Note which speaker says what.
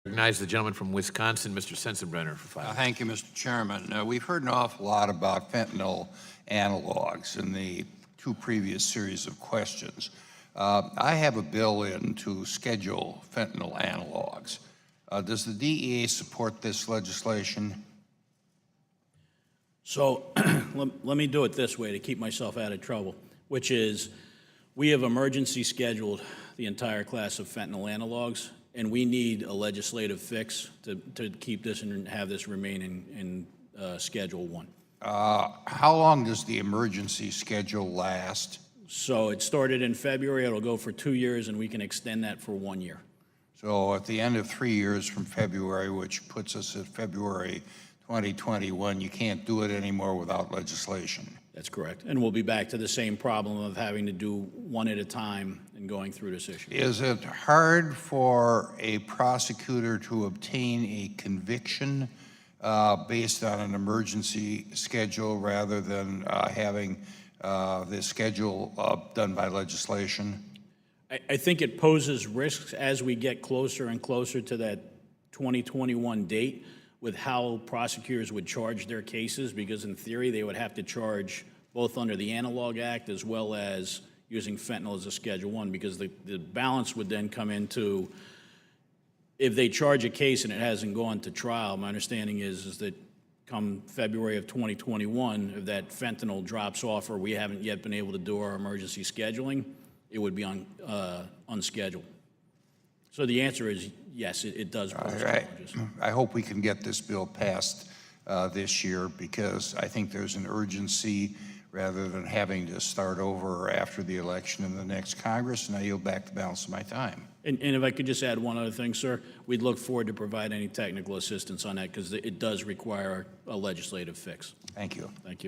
Speaker 1: Recognize the gentleman from Wisconsin, Mr. Sensenbrenner, for 5 minutes.
Speaker 2: Thank you, Mr. Chairman. We've heard an awful lot about fentanyl analogs in the two previous series of questions. I have a bill in to schedule fentanyl analogs. Does the DEA support this legislation?
Speaker 3: So let me do it this way to keep myself out of trouble, which is we have emergency scheduled the entire class of fentanyl analogs, and we need a legislative fix to keep this and have this remain in Schedule 1.
Speaker 2: How long does the emergency schedule last?
Speaker 3: So it started in February, it'll go for 2 years, and we can extend that for 1 year.
Speaker 2: So at the end of 3 years from February, which puts us at February 2021, you can't do it anymore without legislation.
Speaker 3: That's correct. And we'll be back to the same problem of having to do one at a time and going through this issue.
Speaker 2: Is it hard for a prosecutor to obtain a conviction based on an emergency schedule rather than having the schedule done by legislation?
Speaker 3: I think it poses risks as we get closer and closer to that 2021 date with how prosecutors would charge their cases, because in theory they would have to charge both under the Analog Act as well as using fentanyl as a Schedule 1, because the balance would then come into, if they charge a case and it hasn't gone to trial, my understanding is that come February of 2021, if that fentanyl drops off or we haven't yet been able to do our emergency scheduling, it would be unscheduled. So the answer is yes, it does pose challenges.
Speaker 2: I hope we can get this bill passed this year, because I think there's an urgency rather than having to start over after the election in the next Congress, and I yield back the balance of my time.
Speaker 3: And if I could just add one other thing, sir, we'd look forward to provide any technical assistance on that, because it does require a legislative fix.
Speaker 2: Thank you.
Speaker 3: Thank you.